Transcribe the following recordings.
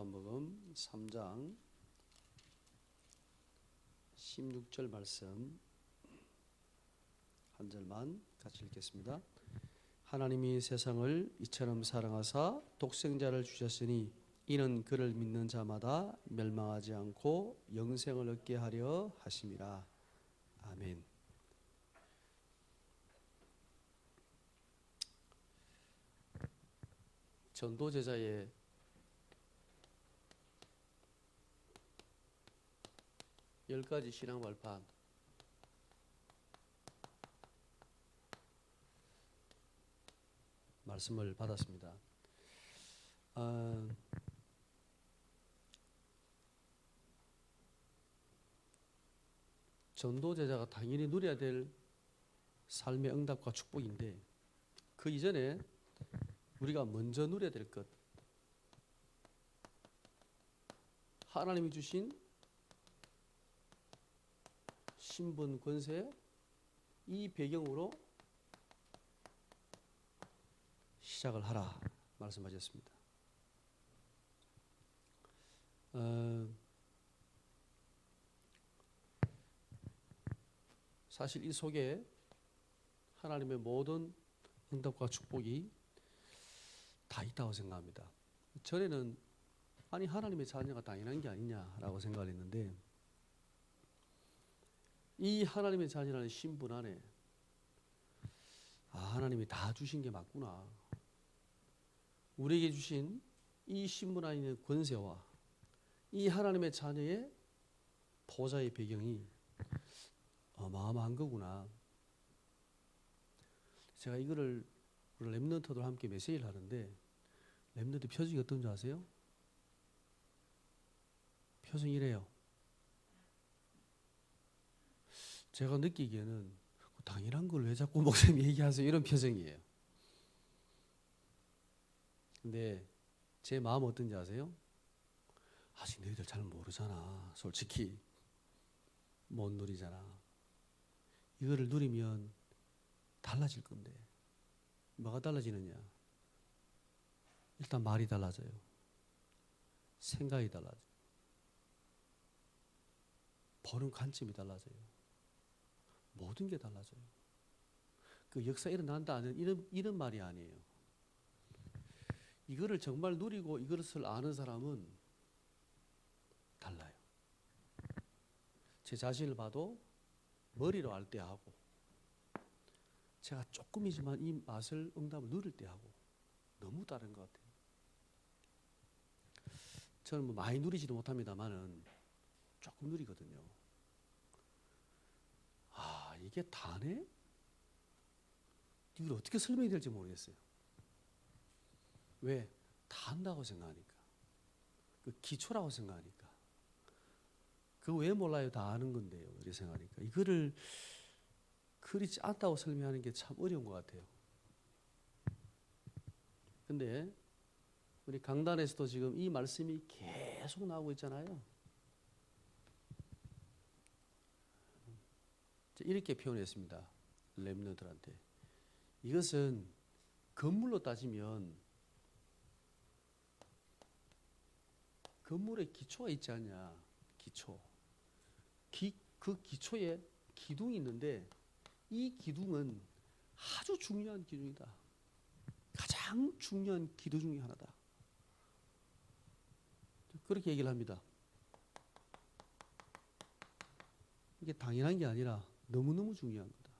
요한복음 3장 16절 말씀 한 절만 같이 읽겠습니다. 하나님이 세상을 이처럼 사랑하사 독생자를 주셨으니 이는 그를 믿는 자마다 멸망하지 않고 영생을 얻게 하려 하심이라. 아멘. 전도제자의 열 가지 신앙 발판 말씀을 받았습니다. 전도제자가 당연히 누려야 될 삶의 응답과 축복인데 그 이전에 우리가 먼저 누려야 될 것, 하나님이 주신 신분, 권세, 이 배경으로 시작을 하라 말씀하셨습니다. 사실 이 속에 하나님의 모든 응답과 축복이 다 있다고 생각합니다. 전에는 아니 하나님의 자녀가 당연한 게 아니냐라고 생각을 했는데 이 하나님의 자녀라는 신분 안에 하나님이 다 주신 게 맞구나. 우리에게 주신 이 신분 안에 있는 권세와 이 하나님의 자녀의 보좌의 배경이 어마어마한 거구나. 제가 이거를 렘넌트들 함께 메시지를 하는데 렘넌트 표정이 어떤 줄 아세요? 표정이 이래요. 제가 느끼기에는 당연한 걸 왜 자꾸 목사님이 얘기하세요? 이런 표정이에요. 근데 제 마음 어떤지 아세요? 아직 너희들 잘 모르잖아. 솔직히 못 누리잖아. 이거를 누리면 달라질 건데 뭐가 달라지느냐? 일단 말이 달라져요. 생각이 달라져요. 보는 관점이 달라져요. 모든 게 달라져요. 그 역사 일어난다는 이런 말이 아니에요. 이거를 정말 누리고 이것을 아는 사람은 달라요. 제 자신을 봐도 머리로 알 때 하고 제가 조금이지만 이 맛을 응답을 누릴 때 하고 너무 다른 것 같아요. 저는 뭐 많이 누리지도 못합니다만은 조금 누리거든요. 이게 다네? 이걸 어떻게 설명이 될지 모르겠어요. 왜? 다 한다고 생각하니까. 그 기초라고 생각하니까. 그거 왜 몰라요? 다 아는 건데요. 이렇게 생각하니까. 이거를 그렇지 않다고 설명하는 게 참 어려운 것 같아요. 근데 우리 강단에서도 지금 이 말씀이 계속 나오고 있잖아요. 이렇게 표현했습니다. 렘너들한테. 이것은 건물로 따지면 건물에 기초가 있지 않냐. 기초. 그 기초에 기둥이 있는데 이 기둥은 아주 중요한 기둥이다. 가장 중요한 기둥 중에 하나다. 그렇게 얘기를 합니다. 이게 당연한 게 아니라 너무너무 중요한 거다.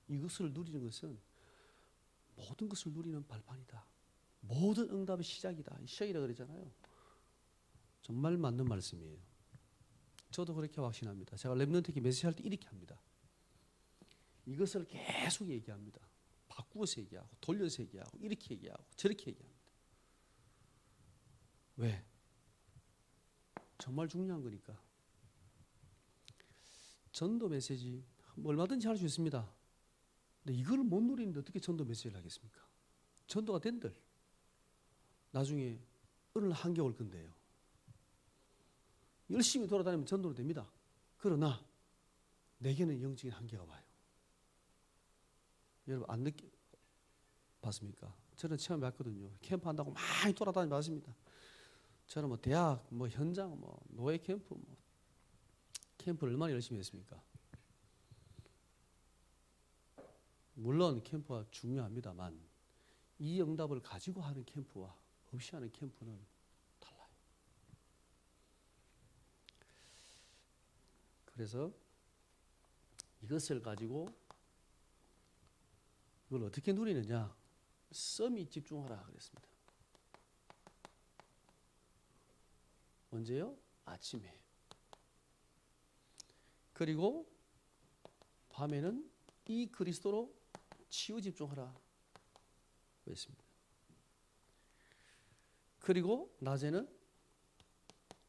이것을 누리는 것은 모든 것을 누리는 발판이다. 모든 응답의 시작이다. 시작이라 그러잖아요. 정말 맞는 말씀이에요. 저도 그렇게 확신합니다. 제가 렘넌트에게 메시지할 때 이렇게 합니다. 이것을 계속 얘기합니다. 바꾸어서 얘기하고 돌려서 얘기하고 이렇게 얘기하고 저렇게 얘기합니다. 왜? 정말 중요한 거니까. 전도 메시지 얼마든지 할 수 있습니다. 근데 이걸 못 누리는데 어떻게 전도 메시지를 하겠습니까? 전도가 된들 나중에 어느 날 한계 올 건데요. 열심히 돌아다니면 전도로 됩니다. 그러나 내게는 영적인 한계가 와요. 여러분 안 느끼 봤습니까? 저는 체험해 봤거든요. 캠프 한다고 많이 돌아다니 봤습니다. 저는 뭐 대학, 뭐 현장, 뭐 노예 캠프, 뭐 캠프를 얼마나 열심히 했습니까? 물론 캠프가 중요합니다만 이 응답을 가지고 하는 캠프와 없이 하는 캠프는 달라요. 그래서 이것을 가지고 이걸 어떻게 누리느냐? 썸이 집중하라 그랬습니다. 언제요? 아침에. 그리고 밤에는 이 그리스도로 치유 집중하라 그랬습니다. 그리고 낮에는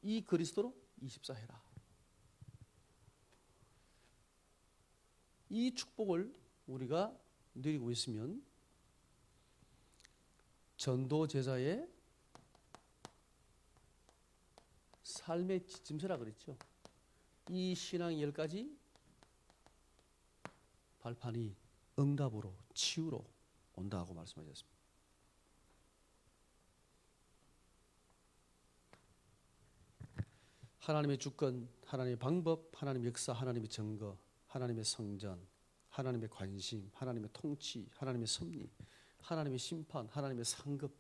이 그리스도로 24 해라. 이 축복을 우리가 누리고 있으면 전도 제자의 삶의 지침서라 그랬죠. 이 신앙 10가지 발판이 응답으로 치유로 온다고 말씀하셨습니다. 하나님의 주권, 하나님의 방법, 하나님의 역사, 하나님의 증거, 하나님의 성전, 하나님의 관심, 하나님의 통치, 하나님의 섭리, 하나님의 심판, 하나님의 상급,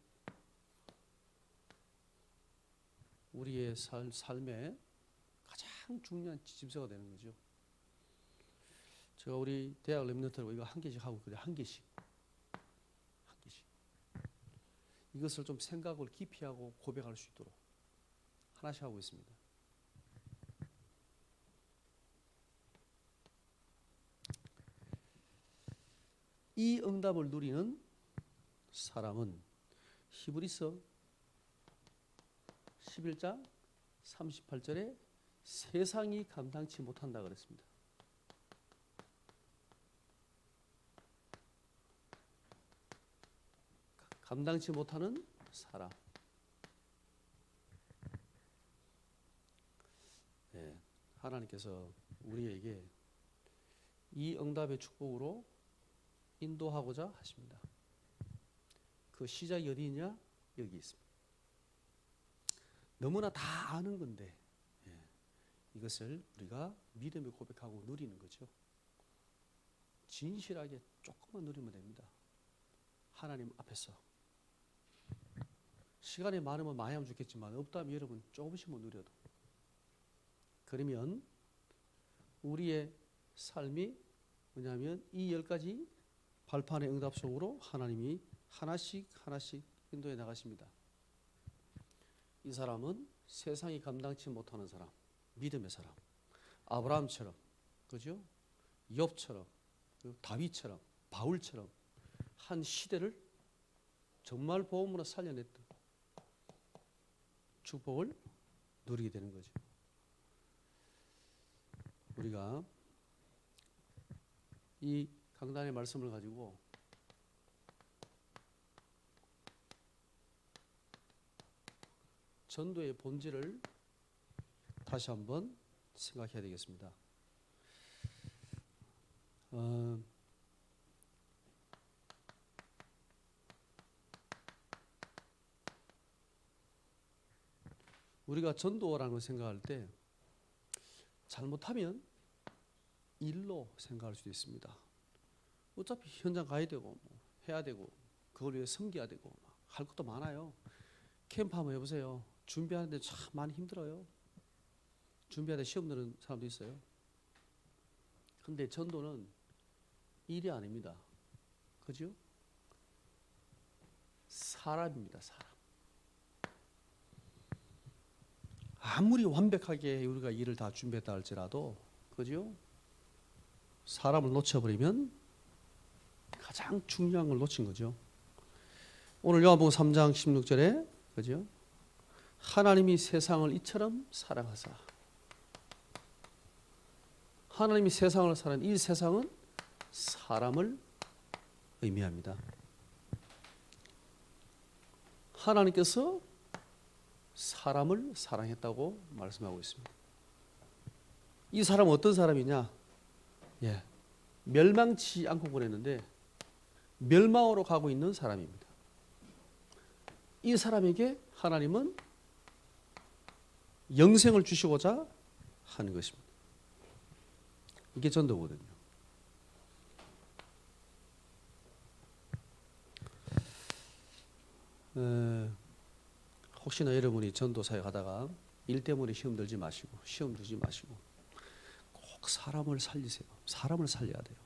우리의 삶의 가장 중요한 지침서가 되는 거죠. 제가 우리 대학 랩런트라고 이거 한 개씩 하고 있거든요. 한 개씩. 이것을 좀 생각을 깊이 하고 고백할 수 있도록 하나씩 하고 있습니다. 이 응답을 누리는 사람은 히브리서 11장 38절에 세상이 감당치 못한다 그랬습니다. 감당치 못하는 사람. 네, 하나님께서 우리에게 이 응답의 축복으로 인도하고자 하십니다. 그 시작이 어디 있냐? 여기 있습니다. 너무나 다 아는 건데 이것을 우리가 믿음의 고백하고 누리는 거죠. 진실하게 조금만 누리면 됩니다. 하나님 앞에서. 시간이 많으면 많이 하면 좋겠지만 없다면 여러분 조금씩만 누려도. 그러면 우리의 삶이 뭐냐면 이 10가지 발판의 응답 속으로 하나님이 하나씩 인도해 나가십니다. 이 사람은 세상이 감당치 못하는 사람, 믿음의 사람, 아브라함처럼, 그죠? 욥처럼, 다윗처럼, 바울처럼 한 시대를 정말 복음으로 살려냈던 축복을 누리게 되는 거죠. 우리가 이 강단의 말씀을 가지고 전도의 본질을 다시 한번 생각해야 되겠습니다. 우리가 전도라는 걸 생각할 때 잘못하면 일로 생각할 수도 있습니다. 어차피 현장 가야 되고 뭐 해야 되고 그걸 위해 섬겨야 되고 할 것도 많아요. 캠프 한번 해보세요. 준비하는데 참 많이 힘들어요. 준비하다 시험 드는 사람도 있어요. 근데 전도는 일이 아닙니다. 그죠? 사람입니다. 사람. 아무리 완벽하게 우리가 일을 다 준비했다 할지라도 그죠? 사람을 놓쳐버리면 가장 중요한 걸 놓친 거죠. 오늘 요한복음 3장 16절에 그죠? 하나님이 세상을 이처럼 사랑하사. 하나님이 세상을 사랑한 이 세상은 사람을 의미합니다. 하나님께서 사람을 사랑했다고 말씀하고 있습니다. 이 사람은 어떤 사람이냐? 멸망치 않고 보냈는데 멸망으로 가고 있는 사람입니다. 이 사람에게 하나님은 영생을 주시고자 하는 것입니다. 이게 전도거든요. 혹시나 여러분이 전도 사역하다가 일 때문에 시험 들지 마시고 시험 주지 마시고 꼭 사람을 살리세요. 사람을 살려야 돼요.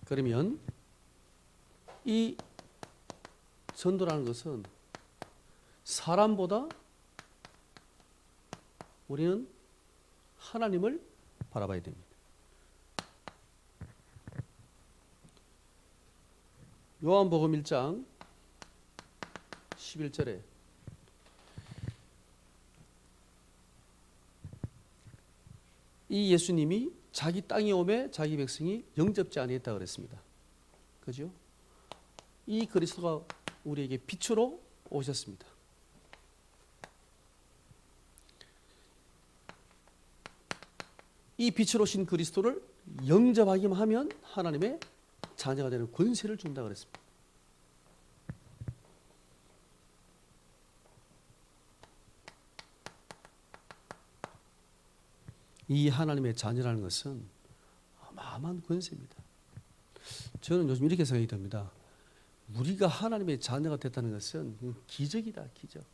그러면 이 전도라는 것은 사람보다 우리는 하나님을 바라봐야 됩니다. 요한복음 1장 11절에 이 예수님이 자기 땅에 오매 자기 백성이 영접지 아니했다 그랬습니다. 그죠? 이 그리스도가 우리에게 빛으로 오셨습니다. 이 빛으로 오신 그리스도를 영접하기만 하면 하나님의 자녀가 되는 권세를 준다 그랬습니다. 이 하나님의 자녀라는 것은 어마어마한 권세입니다. 저는 요즘 이렇게 생각이 듭니다. 우리가 하나님의 자녀가 됐다는 것은 기적이다, 기적.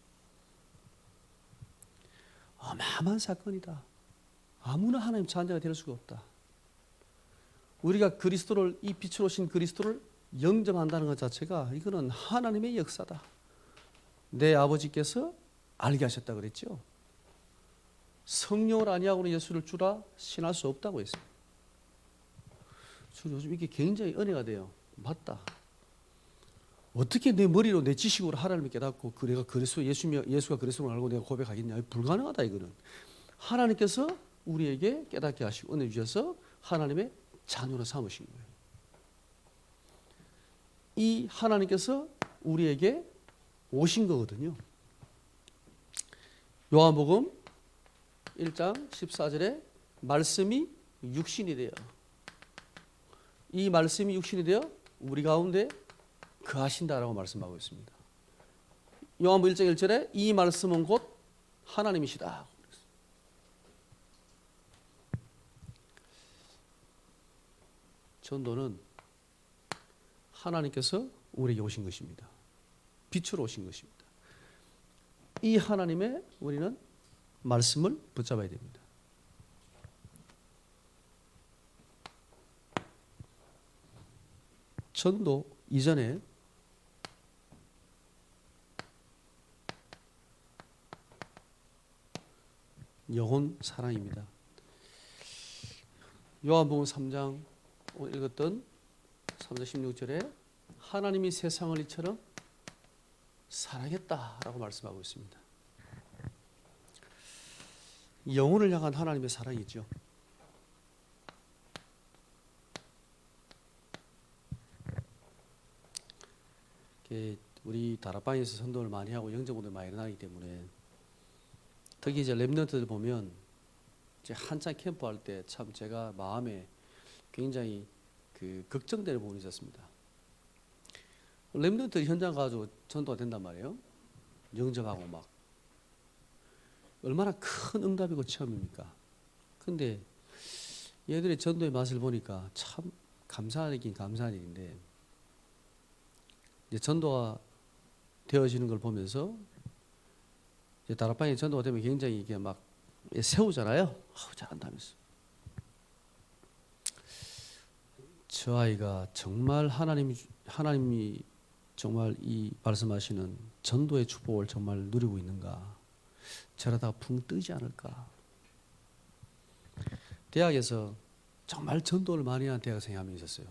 어마어마한 사건이다. 아무나 하나님 자녀가 될 수가 없다. 우리가 그리스도를, 이 빛으로 오신 그리스도를 영접한다는 것 자체가 이거는 하나님의 역사다. 내 아버지께서 알게 하셨다 그랬죠. 성령을 아니하고는 예수를 주라 신할 수 없다고 했어요. 저 요즘 이게 굉장히 은혜가 돼요. 맞다. 어떻게 내 머리로 내 지식으로 하나님을 깨닫고 내가 그리스도 예수가 그리스도를 알고 내가 고백하겠냐? 불가능하다 이거는. 하나님께서 우리에게 깨닫게 하시고 은혜 주셔서 하나님의 자녀로 삼으신 거예요. 이 하나님께서 우리에게 오신 거거든요. 요한복음 1장 14절에 말씀이 육신이 되어 이 말씀이 육신이 되어 우리 가운데 거하신다라고 말씀하고 있습니다. 요한복음 1장 1절에 이 말씀은 곧 하나님이시다. 전도는 하나님께서 우리에게 오신 것입니다. 빛으로 오신 것입니다. 이 하나님의 우리는 말씀을 붙잡아야 됩니다. 전도 이전에 영혼 사랑입니다. 요한복음 3장 오늘 읽었던 3장 16절에 하나님이 세상을 이처럼 사랑했다라고 말씀하고 있습니다. 영혼을 향한 하나님의 사랑이죠. 우리 다락방에서 선도를 많이 하고 영접원들 많이 일어나기 때문에 특히 이제 렘넌트들 보면 이제 한창 캠프할 때 참 제가 마음에 굉장히 걱정되는 부분이 있었습니다. 렘넌트 현장 가지고 전도가 된단 말이에요. 영접하고 막 얼마나 큰 응답이고 체험입니까? 근데 얘들의 전도의 맛을 보니까 참 감사하긴 감사한 일인데 이제 전도가 되어지는 걸 보면서 이제 다락방에 전도가 되면 굉장히 이게 막 세우잖아요. 아우 잘한다면서. 저 아이가 정말 하나님이 정말 이 말씀하시는 전도의 축복을 정말 누리고 있는가? 저러다가 붕 뜨지 않을까? 대학에서 정말 전도를 많이 한 대학생이 한 명 있었어요.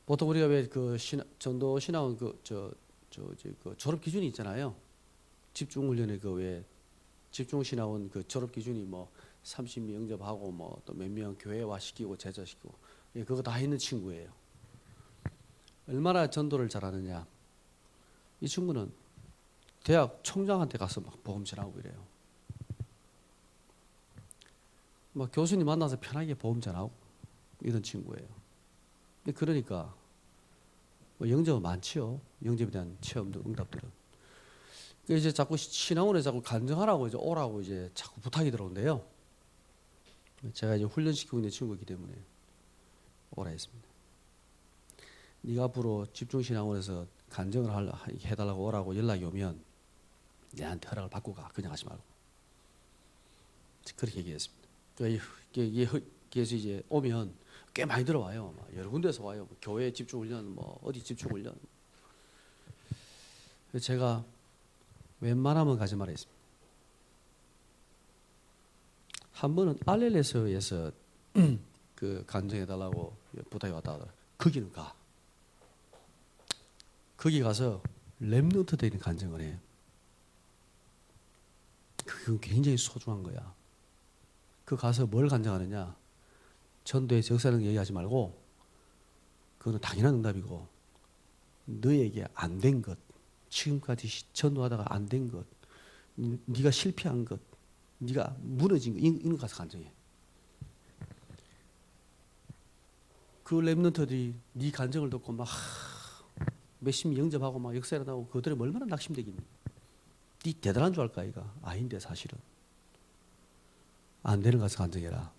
보통 우리가 왜 전도 신학원 그 졸업 기준이 있잖아요. 집중훈련의 왜 집중신학원 졸업 기준이 뭐 30명 영접하고 뭐 또 몇 명 교회화 시키고 제자시키고 그거 다 있는 친구예요. 얼마나 전도를 잘하느냐. 이 친구는 대학 총장한테 가서 막 복음 전하고 이래요. 막 교수님 만나서 편하게 복음 전하고 이런 친구예요. 그러니까 뭐 영접은 많지요. 영접에 대한 체험도 응답들은. 그 이제 자꾸 신앙원에 자꾸 간증하라고 이제 오라고 이제 자꾸 부탁이 들어온대요. 제가 이제 훈련시키고 있는 친구이기 때문에 오라 했습니다. 네가 앞으로 집중신앙원에서 간증을 해달라고 오라고 연락이 오면 내한테 허락을 받고 가. 그냥 하지 말고. 그렇게 얘기했습니다. 그래서 이제 오면 꽤 많이 들어와요. 여러 군데서 와요. 교회 집중훈련, 뭐 어디 집중훈련. 제가 웬만하면 가지 말라 했습니다. 한 번은 알렐레스에서 그 간증해달라고 부탁이 왔다 하더라. 거기는 가. 거기 가서 렘넌트 되는 간증을 해. 그건 굉장히 소중한 거야. 그 가서 뭘 간증하느냐? 전도의 역사는 얘기하지 말고 그거는 당연한 응답이고 너에게 안 된 것, 지금까지 전도하다가 안 된 것, 네가 실패한 것, 네가 무너진 것 이런 거 가서 간증해. 그 렘넌트들이 네 간증을 듣고 막 몇십 영접하고 막 역사 일어나고 그들이 얼마나 낙심되겠니? 네 대단한 줄 알까 이가 아닌데 사실은 안 되는 거 가서 간증해라.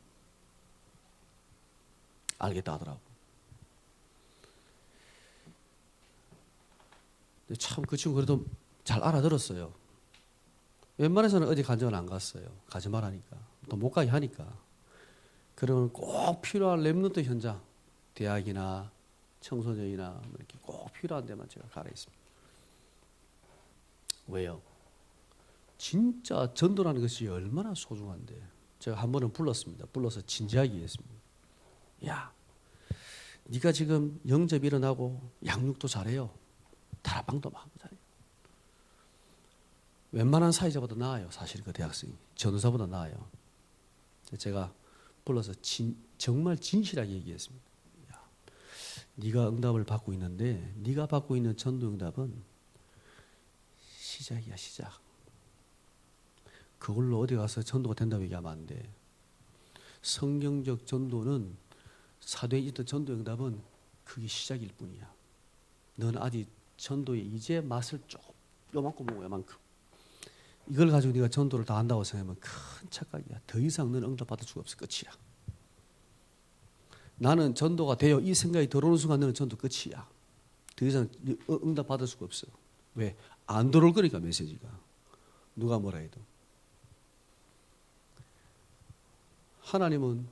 알겠다 하더라고. 참 그 친구 그래도 잘 알아들었어요. 웬만해서는 어디 간증을 안 갔어요. 가지 말라니까. 또 못 가게 하니까. 그러면 꼭 필요한 렘넌트 현장, 대학이나 청소년이나 이렇게 꼭 필요한 데만 제가 가라 했습니다. 왜요? 진짜 전도라는 것이 얼마나 소중한데 제가 한 번은 불렀습니다. 불러서 진지하게 했습니다. 야, 네가 지금 영접이 일어나고 양육도 잘해요. 다락방도 막 잘해요. 웬만한 사회자보다 나아요. 사실 그 대학생이 전도사보다 나아요. 제가 불러서 정말 진실하게 얘기했습니다. 야, 네가 응답을 받고 있는데 네가 받고 있는 전도 응답은 시작이야 시작. 그걸로 어디 가서 전도가 된다고 얘기하면 안 돼. 성경적 전도는 사도에 있던 전도 응답은 그게 시작일 뿐이야. 넌 아직 전도에 이제 맛을 조금 요만큼 먹어 요만큼. 이걸 가지고 네가 전도를 다 한다고 생각하면 큰 착각이야. 더 이상 너는 응답받을 수가 없어. 끝이야. 나는 전도가 돼요. 이 생각이 들어오는 순간 너는 전도 끝이야. 더 이상 응답받을 수가 없어. 왜? 안 들어올 거니까 메시지가. 누가 뭐라 해도. 하나님은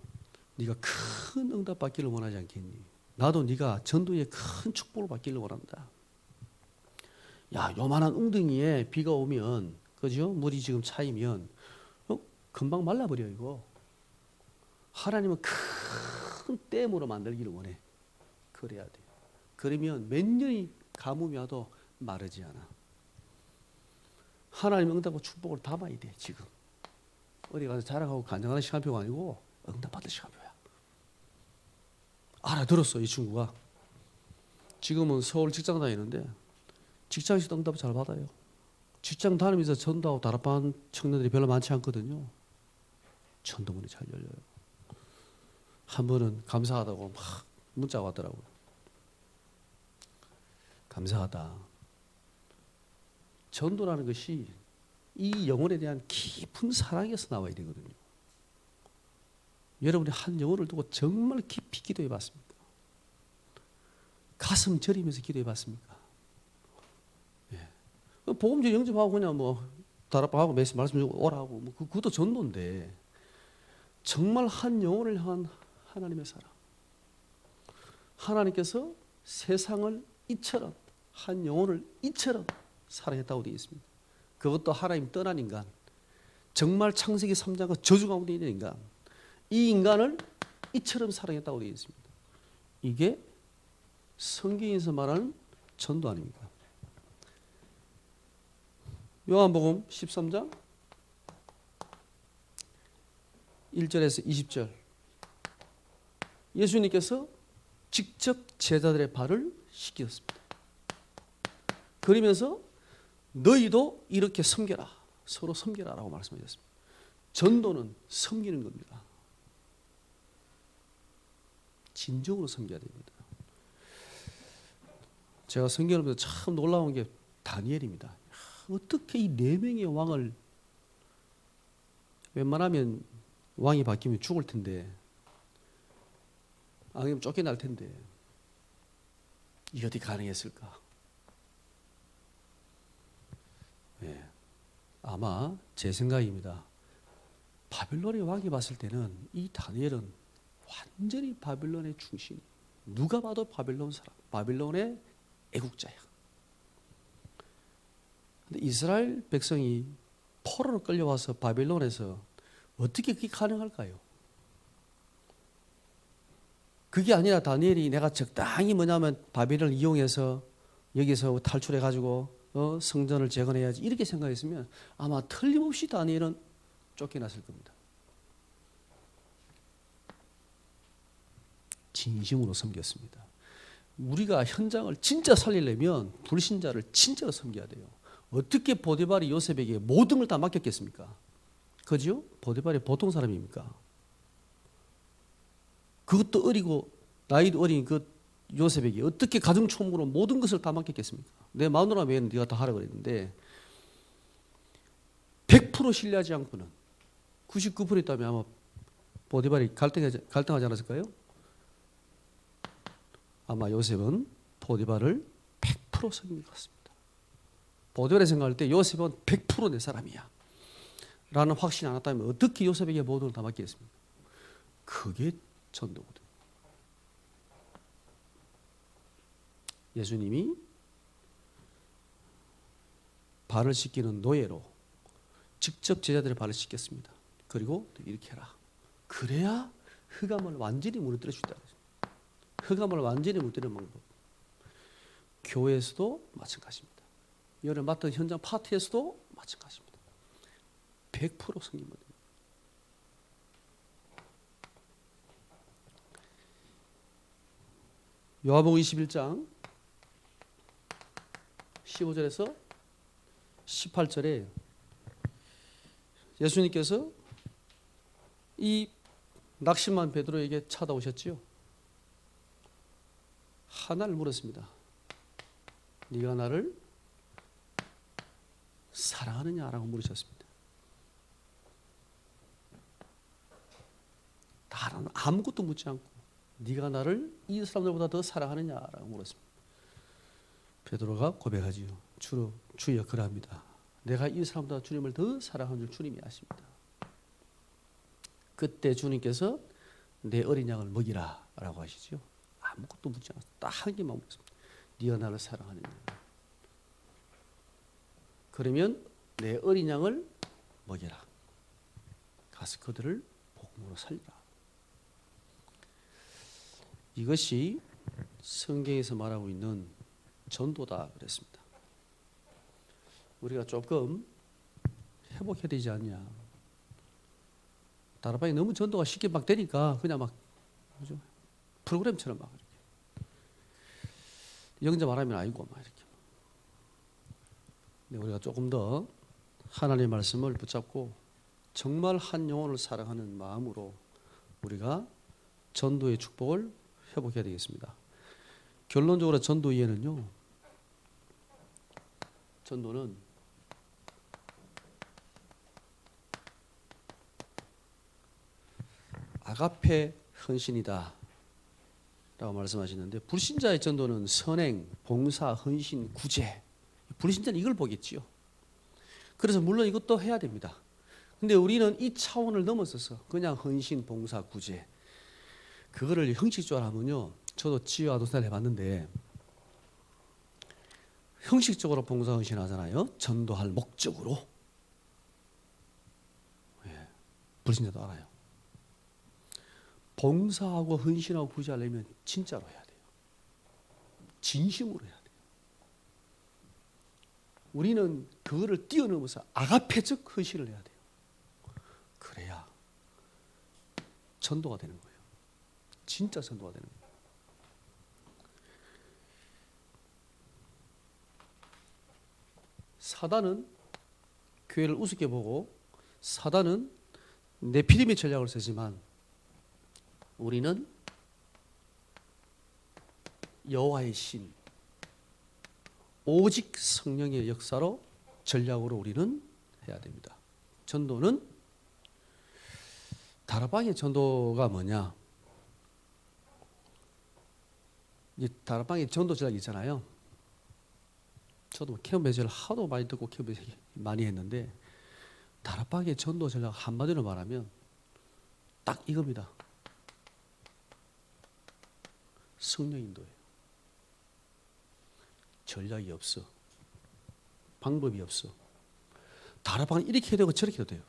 네가 큰 응답 받기를 원하지 않겠니? 나도 네가 전도에 큰 축복을 받기를 원한다. 야, 요만한 웅덩이에 비가 오면, 그죠? 물이 지금 차이면, 금방 말라버려, 이거. 하나님은 큰 댐으로 만들기를 원해. 그래야 돼. 그러면 몇 년이 가뭄이 와도 마르지 않아. 하나님 응답과 축복을 담아야 돼, 지금. 어디 가서 자랑하고 간증하는 시간표가 아니고 응답받을 시간표야. 알아들었어, 이 친구가. 지금은 서울 직장 다니는데 직장에서도 응답 잘 받아요. 직장 다니면서 전도하고 다락방 청년들이 별로 많지 않거든요. 전도문이 잘 열려요. 한 번은 감사하다고 막 문자가 왔더라고요. 감사하다. 전도라는 것이 이 영혼에 대한 깊은 사랑에서 나와야 되거든요. 여러분이 한 영혼을 두고 정말 깊이 기도해 봤습니까? 가슴 저리면서 기도해 봤습니까? 예. 복음전 영접하고 그냥 뭐 다락방하고 말씀 주고 오라고 뭐 그것도 전도인데 정말 한 영혼을 향한 하나님의 사랑. 하나님께서 세상을 이처럼 한 영혼을 이처럼 사랑했다고 되어 있습니다. 그것도 하나님 떠난 인간, 정말 창세기 3장과 저주 가운데 있는 인간, 이 인간을 이처럼 사랑했다고 되어 있습니다. 이게 성경에서 말하는 전도 아닙니까? 요한복음 13장 1절에서 20절 예수님께서 직접 제자들의 발을 씻겼습니다. 그러면서 너희도 이렇게 섬겨라. 서로 섬겨라 라고 말씀하셨습니다. 전도는 섬기는 겁니다. 진정으로 섬겨야 됩니다. 제가 성경을 보면서 참 놀라운 게 다니엘입니다. 어떻게 이 네 명의 왕을, 웬만하면 왕이 바뀌면 죽을 텐데, 아니면 쫓겨날 텐데, 이게 어떻게 가능했을까? 예, 아마 제 생각입니다. 바빌론의 왕이 봤을 때는 이 다니엘은 완전히 바빌론의 중심. 누가 봐도 바빌론 사람, 바빌론의 애국자야. 근데 이스라엘 백성이 포로로 끌려와서 바빌론에서 어떻게 그게 가능할까요? 그게 아니라 다니엘이 내가 적당히 뭐냐면 바벨을 이용해서 여기서 탈출해 가지고 성전을 재건해야지 이렇게 생각했으면 아마 틀림없이 다니엘은 쫓겨났을 겁니다. 진심으로 섬겼습니다. 우리가 현장을 진짜 살리려면 불신자를 진짜로 섬겨야 돼요. 어떻게 보디발이 요셉에게 모든 걸 다 맡겼겠습니까? 그죠? 보디발이 보통 사람입니까? 그것도 어리고 나이도 어린 그 요셉에게 어떻게 가정총무로 모든 것을 다 맡겼겠습니까? 내 마누라 외에는 네가 다 하라 그랬는데 100% 신뢰하지 않고는 99% 있다면 아마 보디발이 갈등하지 않았을까요? 아마 요셉은 보디발을 100% 섬긴 것 같습니다. 보디발이 생각할 때 요셉은 100% 내 사람이야 라는 확신이 안 왔다면 어떻게 요셉에게 모든 걸 다 맡기겠습니까? 그게 전도거든요. 예수님이 발을 씻기는 노예로 직접 제자들의 발을 씻겼습니다. 그리고 이렇게 해라. 그래야 흑암을 완전히 무너뜨려 줄 수 있다. 흑암을 완전히 무너뜨리는 방법. 교회에서도 마찬가지입니다. 여를 맡은 현장 파티에서도 마찬가지입니다. 100% 성김을. 요한복음 21장 15절에서 18절에 예수님께서 이 낙심한 베드로에게 찾아오셨지요. 하나를 물었습니다. 네가 나를 사랑하느냐라고 물으셨습니다. 다른 아무것도 묻지 않고 네가 나를 이 사람들보다 더 사랑하느냐라고 물었습니다. 베드로가 고백하지요. 주여 그러합니다. 내가 이 사람보다 주님을 더 사랑하는 줄 주님이 아십니다. 그때 주님께서 내 어린 양을 먹이라 라고 하시죠. 아무것도 묻지 않았어요. 딱 한 개만 물었습니다. 네가 나를 사랑하느냐. 그러면 내 어린 양을 먹여라. 가서 그들을 복음으로 살리라. 이것이 성경에서 말하고 있는 전도다 그랬습니다. 우리가 조금 회복해야 되지 않냐. 다락방이 너무 전도가 쉽게 막 되니까 그냥 막 그죠? 프로그램처럼 막 이렇게 영접 말하면 아이고 막 이렇게. 근데 우리가 조금 더 하나님의 말씀을 붙잡고 정말 한 영혼을 사랑하는 마음으로 우리가 전도의 축복을 회복해야 되겠습니다. 결론적으로 전도 이해는요. 전도는 아가페 헌신이다 라고 말씀하시는데 불신자의 전도는 선행, 봉사, 헌신, 구제. 불신자는 이걸 보겠지요. 그래서 물론 이것도 해야 됩니다. 근데 우리는 이 차원을 넘어서서 그냥 헌신, 봉사, 구제 그거를 형식적으로 하면요. 저도 지휘 아도사를 해봤는데 형식적으로 봉사, 헌신 하잖아요. 전도할 목적으로. 예, 불신자도 알아요. 봉사하고 헌신하고 구제하려면 진짜로 해야 돼요. 진심으로 해야 돼요. 우리는 그거를 뛰어넘어서 아가페적 헌신을 해야 돼요. 그래야 전도가 되는 거예요. 진짜 전도가 되는 거예요. 사단은 교회를 우습게 보고 사단은 네피림의 전략을 쓰지만 우리는 여호와의 신, 오직 성령의 역사로 전략으로 우리는 해야 됩니다. 전도는 다락방의 전도가 뭐냐? 이 다락방의 전도 전략이 있잖아요. 저도 캠프 메시지를 하도 많이 듣고 캠프 메시지 많이 했는데 다락방의 전도 전략 한마디로 말하면 딱 이겁니다. 성령 인도예요. 전략이 없어. 방법이 없어. 다락방을 이렇게 해도 되고 저렇게 해도 돼요.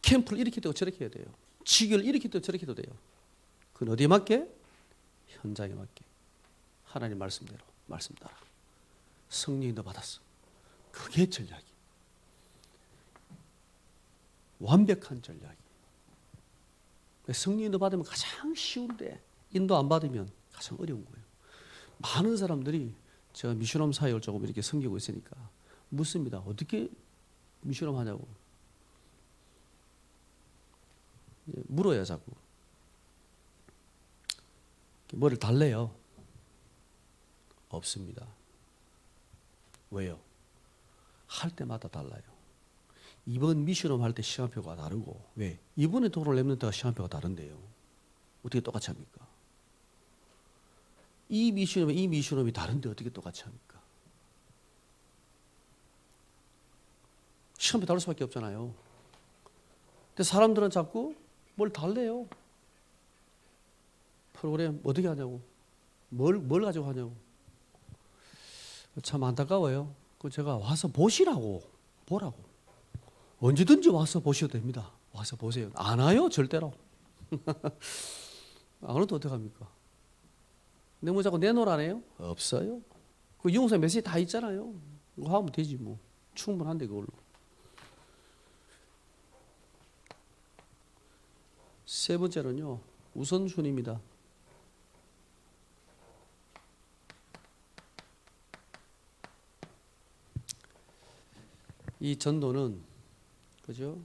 캠프를 이렇게 해도 되고 저렇게 해도 돼요. 지교를 이렇게 해도 저렇게 해도 돼요. 그건 어디에 맞게? 현장에 맞게. 하나님 말씀대로 말씀 따라. 성령인도 받았어. 그게 전략이. 완벽한 전략이. 성령인도 받으면 가장 쉬운데 인도 안 받으면 가장 어려운 거예요. 많은 사람들이 제가 미션홈 사역을 조금 이렇게 섬기고 있으니까 묻습니다. 어떻게 미션홈 하냐고. 물어야 자꾸. 뭐를 달래요? 없습니다. 왜요? 할 때마다 달라요. 이번 미션홈 할 때 시간표가 다르고 왜? 이번에 도로 랩런트가 시간표가 다른데요. 어떻게 똑같이 합니까? 이 미션홈이 다른데 어떻게 똑같이 합니까? 시간표 다를 수밖에 없잖아요. 근데 사람들은 자꾸 뭘 달래요. 프로그램 어떻게 하냐고. 뭘 가지고 하냐고. 참 안타까워요. 그 제가 와서 보시라고. 보라고. 언제든지 와서 보셔도 됩니다. 와서 보세요. 안 와요? 절대로. 안 와도 어떡합니까? 뭐 자꾸 내놓으라네요? 없어요. 그 용서 메시지 다 있잖아요. 그거 하면 되지 뭐. 충분한데 그걸로. 세 번째는요. 우선순위입니다. 이 전도는 그죠?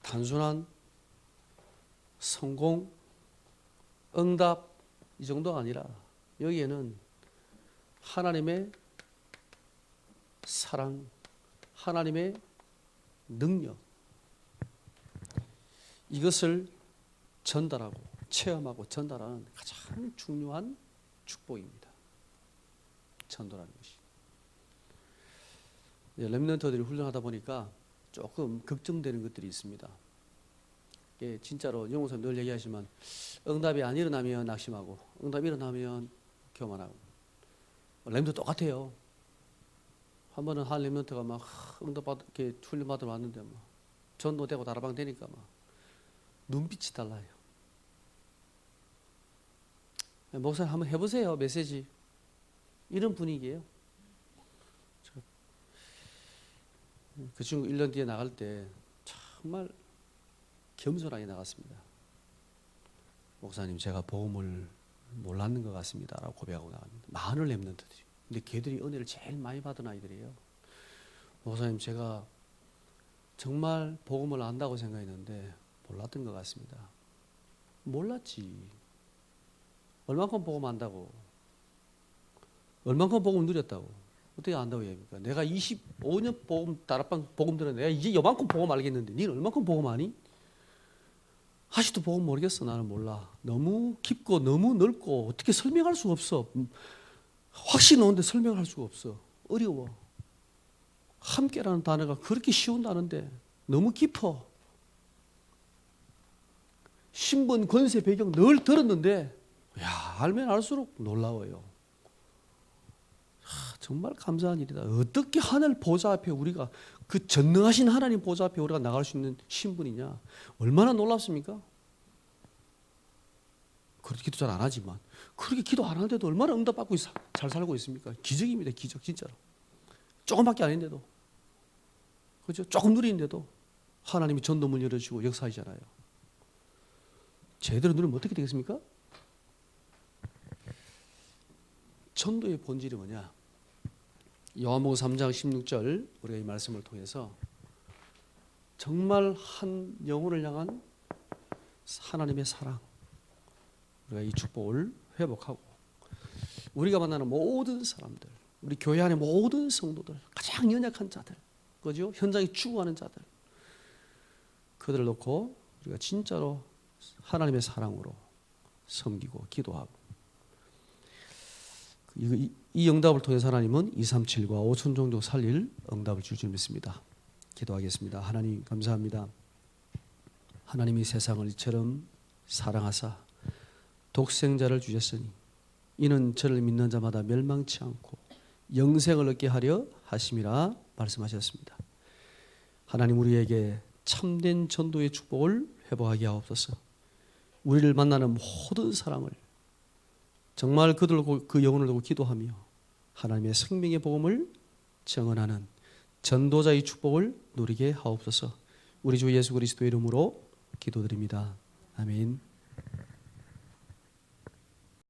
단순한 성공, 응답 이 정도가 아니라 여기에는 하나님의 사랑, 하나님의 능력 이것을 전달하고 체험하고 전달하는 가장 중요한 축복입니다. 전도라는 것이. 렘넌트들이 훈련하다 보니까 조금 걱정되는 것들이 있습니다. 예, 진짜로 영호선 늘 얘기하지만 응답이 안 일어나면 낙심하고 응답이 일어나면 교만하고 렘도 똑같아요. 한 번은 한 렘넌트가 막 응답 이렇게 훈련 받으러 왔는데 막 전도되고 다락방 되니까 막 눈빛이 달라요. 목사님 한번 해보세요. 메시지 이런 분위기예요. 그 친구 1년 뒤에 나갈 때 정말 겸손하게 나갔습니다. 목사님 제가 복음을 몰랐는 것 같습니다 라고 고백하고 나갑니다. 많은 렘넌트들이. 근데 걔들이 은혜를 제일 많이 받은 아이들이에요. 목사님 제가 정말 복음을 안다고 생각했는데 몰랐던 것 같습니다. 몰랐지. 얼만큼 복음 안다고. 얼만큼 복음 누렸다고. 어떻게 안다고 얘기합니까? 내가 25년 복음 다락방 복음 들었는데 내가 이제 요만큼 복음 알겠는데 니는 얼만큼 복음 아니? 아직도 복음 모르겠어. 나는 몰라. 너무 깊고 너무 넓고 어떻게 설명할 수가 없어. 확신이 오는데 설명할 수가 없어. 어려워. 함께라는 단어가 그렇게 쉬운 단어인데 너무 깊어. 신분, 권세, 배경 늘 들었는데 야, 알면 알수록 놀라워요. 정말 감사한 일이다. 어떻게 하늘 보좌 앞에 우리가 그 전능하신 하나님 보좌 앞에 우리가 나갈 수 있는 신분이냐. 얼마나 놀랍습니까? 그렇게 기도 잘 안 하지만 그렇게 기도 안 하는데도 얼마나 응답받고 잘 살고 있습니까? 기적입니다. 기적 진짜로. 조금밖에 아닌데도 그렇죠? 조금 누리는데도 하나님이 전도문 열어주고 역사하시잖아요. 제대로 누리면 어떻게 되겠습니까? 전도의 본질이 뭐냐? 요한복음 3장 16절 우리가 이 말씀을 통해서 정말 한 영혼을 향한 하나님의 사랑 우리가 이 축복을 회복하고 우리가 만나는 모든 사람들, 우리 교회 안의 모든 성도들, 가장 연약한 자들, 그죠? 현장에 죽어가는 자들, 그들을 놓고 우리가 진짜로 하나님의 사랑으로 섬기고 기도하고, 이 응답을 통해서 하나님은 237과 5천 종족 살릴 응답을 줄 줄 믿습니다. 기도하겠습니다. 하나님 감사합니다. 하나님이 세상을 이처럼 사랑하사 독생자를 주셨으니 이는 저를 믿는 자마다 멸망치 않고 영생을 얻게 하려 하심이라 말씀하셨습니다. 하나님, 우리에게 참된 전도의 축복을 회복하게 하옵소서. 우리를 만나는 모든 사람을 정말 그들로 그 영혼을 두고 기도하며 하나님의 생명의 복음을 증언하는 전도자의 축복을 누리게 하옵소서. 우리 주 예수 그리스도의 이름으로 기도드립니다. 아멘.